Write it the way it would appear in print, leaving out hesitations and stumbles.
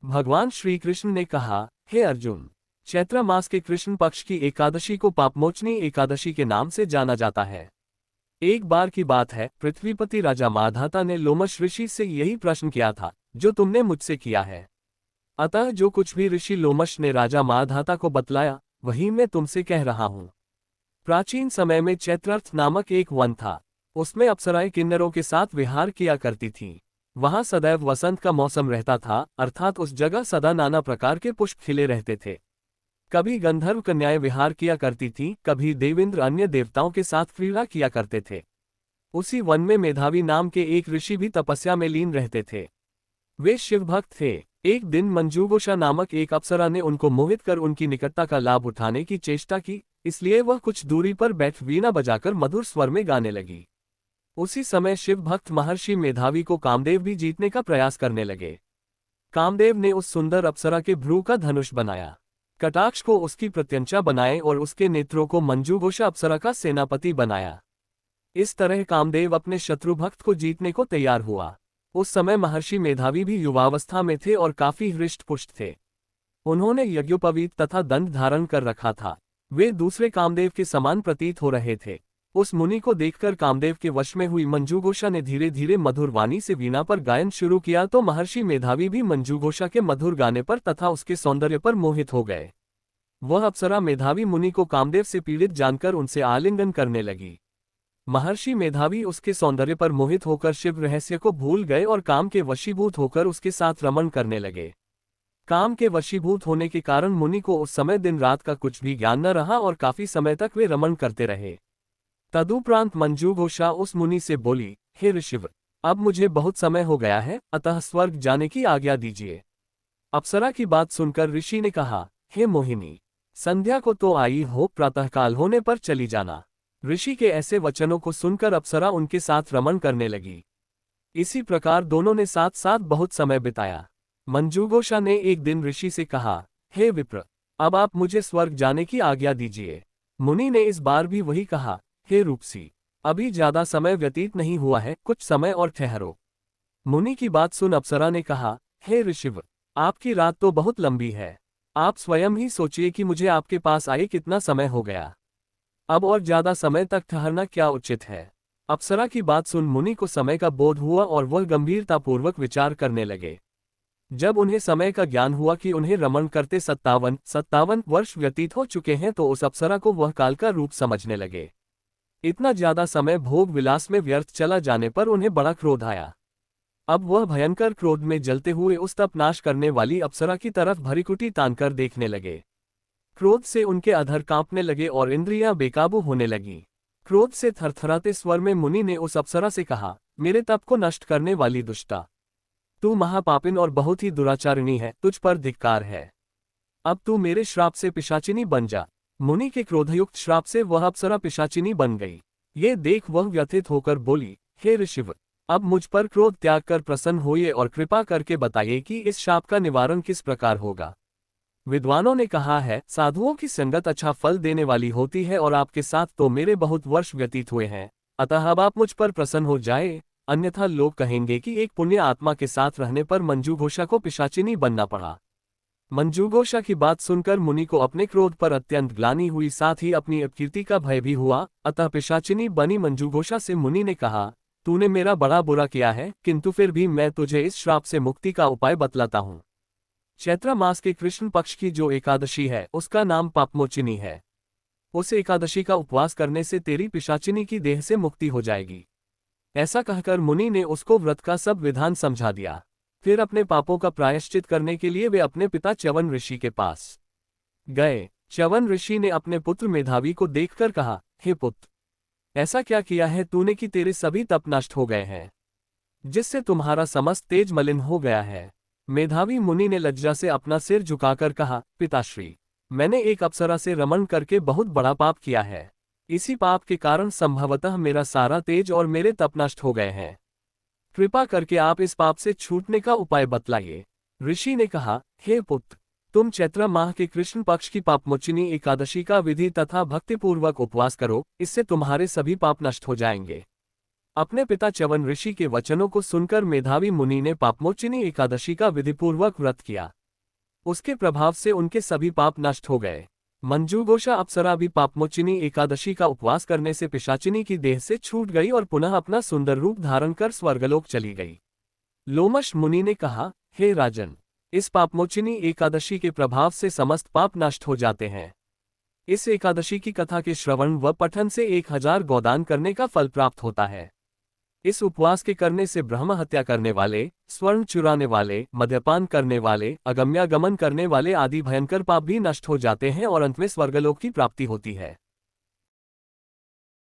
भगवान श्री कृष्ण ने कहा, हे अर्जुन, चैत्र मास के कृष्ण पक्ष की एकादशी को पापमोचनी एकादशी के नाम से जाना जाता है। एक बार की बात है, पृथ्वीपति राजा माधाता ने लोमश ऋषि से यही प्रश्न किया था जो तुमने मुझसे किया है। अतः जो कुछ भी ऋषि लोमश ने राजा माधाता को बतलाया वही मैं तुमसे कह रहा हूँ। प्राचीन समय में चैत्रर्थ नामक एक वन था। उसमें अप्सराएं किन्नरों के साथ विहार किया करती थीं। वहां सदैव वसंत का मौसम रहता था, अर्थात उस जगह सदा नाना प्रकार के पुष्प खिले रहते थे। कभी गंधर्व कन्याएं विहार किया करती थीं, कभी देवेंद्र अन्य देवताओं के साथ क्रीड़ा किया करते थे। उसी वन में मेधावी नाम के एक ऋषि भी तपस्या में लीन रहते थे। वे शिवभक्त थे। एक दिन मंजूगोषा नामक एक अप्सरा ने उनको मोहित कर उनकी निकटता का लाभ उठाने की चेष्टा की, इसलिए वह कुछ दूरी पर बैठ वीणा बजाकर मधुर स्वर में गाने लगी। उसी समय शिवभक्त महर्षि मेधावी को कामदेव भी जीतने का प्रयास करने लगे। कामदेव ने उस सुंदर अप्सरा के भ्रू का धनुष बनाया, कटाक्ष को उसकी प्रत्यंचा बनाए और उसके नेत्रों को मंजूगोषा अप्सरा का सेनापति बनाया। इस तरह कामदेव अपने शत्रु भक्त को जीतने को तैयार हुआ। उस समय महर्षि मेधावी भी युवावस्था में थे और काफी हृष्ट-पुष्ट थे। उन्होंने यज्ञोपवीत तथा दंड धारण कर रखा था। वे दूसरे कामदेव के समान प्रतीत हो रहे थे। उस मुनि को देखकर कामदेव के वश में हुई मंजूगोषा ने धीरे धीरे मधुर वाणी से वीणा पर गायन शुरू किया तो महर्षि मेधावी भी मंजूगोषा के मधुर गाने पर तथा उसके सौंदर्य पर मोहित हो गए। वह अप्सरा मेधावी मुनि को कामदेव से पीड़ित जानकर उनसे आलिंगन करने लगी। महर्षि मेधावी उसके सौंदर्य पर मोहित होकर शिव रहस्य को भूल गए और काम के वशीभूत होकर उसके साथ रमण करने लगे। काम के वशीभूत होने के कारण मुनि को उस समय दिन रात का कुछ भी ज्ञान न रहा और काफी समय तक वे रमण करते रहे। तदुपरांत मंजूगोषा उस मुनि से बोली, हे ऋषिवर, अब मुझे बहुत समय हो गया है, अतः स्वर्ग जाने की आज्ञा दीजिए। अप्सरा की बात सुनकर ऋषि ने कहा, हे मोहिनी, संध्या को तो आई हो, प्रातःकाल होने पर चली जाना। ऋषि के ऐसे वचनों को सुनकर अप्सरा उनके साथ रमण करने लगी। इसी प्रकार दोनों ने साथ साथ बहुत समय बिताया। मंजूगोषा ने एक दिन ऋषि से कहा, हे विप्र, अब आप मुझे स्वर्ग जाने की आज्ञा दीजिए। मुनि ने इस बार भी वही कहा, हे रूपसी, अभी ज्यादा समय व्यतीत नहीं हुआ है, कुछ समय और ठहरो। मुनि की बात सुन अप्सरा ने कहा, हे ऋषिवर, आपकी रात तो बहुत लंबी है। आप स्वयं ही सोचिए कि मुझे आपके पास आए कितना समय हो गया। अब और ज्यादा समय तक ठहरना क्या उचित है। अप्सरा की बात सुन मुनि को समय का बोध हुआ और वह गंभीरतापूर्वक विचार करने लगे। जब उन्हें समय का ज्ञान हुआ कि उन्हें रमण करते 57 वर्ष व्यतीत हो चुके हैं तो उस अप्सरा को वह काल का रूप समझने लगे। इतना ज्यादा समय भोग विलास में व्यर्थ चला जाने पर उन्हें बड़ा क्रोध आया। अब वह भयंकर क्रोध में जलते हुए उस तप नाश करने वाली अप्सरा की तरफ भरीकुटी तानकर देखने लगे। क्रोध से उनके अधर कांपने लगे और इंद्रियां बेकाबू होने लगीं। क्रोध से थरथराते स्वर में मुनि ने उस अप्सरा से कहा, मेरे तप को नष्ट करने वाली दुष्टा, तू महापापिन और बहुत ही दुराचारिणी है, तुझ पर धिक्कार है। अब तू मेरे श्राप से पिशाचिनी बन जा। मुनि के क्रोधयुक्त श्राप से वह अप्सरा पिशाचिनी बन गई। ये देख वह व्यथित होकर बोली, हे ऋषिवर, अब मुझ पर क्रोध त्याग कर प्रसन्न होइए और कृपा करके बताइए कि इस शाप का निवारण किस प्रकार होगा। विद्वानों ने कहा है, साधुओं की संगत अच्छा फल देने वाली होती है और आपके साथ तो मेरे बहुत वर्ष व्यतीत हुए हैं, अतः अब आप मुझ पर प्रसन्न हो जाए, अन्यथा लोग कहेंगे कि एक पुण्य आत्मा के साथ रहने पर मंजूगोषा को पिशाचिनी बनना पड़ा। मंजूगोषा की बात सुनकर मुनि को अपने क्रोध पर अत्यंत ग्लानि हुई, साथ ही अपनी अपकीर्ति का भय भी हुआ। अतः पिशाचिनी बनी मंजूगोषा से मुनि ने कहा, तूने मेरा बड़ा बुरा किया है, किंतु फिर भी मैं तुझे इस श्राप से मुक्ति का उपाय बतलाता हूँ। चैत्र मास के कृष्ण पक्ष की जो एकादशी है उसका नाम पापमोचिनी है। उस एकादशी का उपवास करने से तेरी पिशाचिनी की देह से मुक्ति हो जाएगी। ऐसा कहकर मुनि ने उसको व्रत का सब विधान समझा दिया। फिर अपने पापों का प्रायश्चित करने के लिए वे अपने पिता च्यवन ऋषि के पास गए। च्यवन ऋषि ने अपने पुत्र मेधावी को देखकर कहा, हे पुत्र, ऐसा क्या किया है तूने कि तेरे सभी तप नष्ट हो गए हैं, जिससे तुम्हारा समस्त तेज मलिन हो गया है। मेधावी मुनि ने लज्जा से अपना सिर झुकाकर कहा, पिताश्री, मैंने एक अप्सरा से रमण करके बहुत बड़ा पाप किया है। इसी पाप के कारण संभवतः मेरा सारा तेज और मेरे तप नष्ट हो गए हैं। कृपा करके आप इस पाप से छूटने का उपाय बतलाइए। ऋषि ने कहा, हे पुत्र, तुम चैत्र माह के कृष्ण पक्ष की पापमोचिनी एकादशी का विधि तथा भक्तिपूर्वक उपवास करो, इससे तुम्हारे सभी पाप नष्ट हो जाएंगे। अपने पिता च्यवन ऋषि के वचनों को सुनकर मेधावी मुनि ने पापमोचिनी एकादशी का विधिपूर्वक व्रत किया। उसके प्रभाव से उनके सभी पाप नष्ट हो गए। मंजूघोषा अप्सरा भी पापमोचिनी एकादशी का उपवास करने से पिशाचिनी की देह से छूट गई और पुनः अपना सुंदर रूप धारण कर स्वर्गलोक चली गई। लोमश मुनि ने कहा, हे राजन, इस पापमोचिनी एकादशी के प्रभाव से समस्त पाप नष्ट हो जाते हैं। इस एकादशी की कथा के श्रवण व पठन से 1000 गोदान करने का फल प्राप्त होता है। इस उपवास के करने से ब्रह्म हत्या करने वाले, स्वर्ण चुराने वाले, मद्यपान करने वाले, अगम्यागमन करने वाले आदि भयंकर पाप भी नष्ट हो जाते हैं और अंत में स्वर्गलोक की प्राप्ति होती है।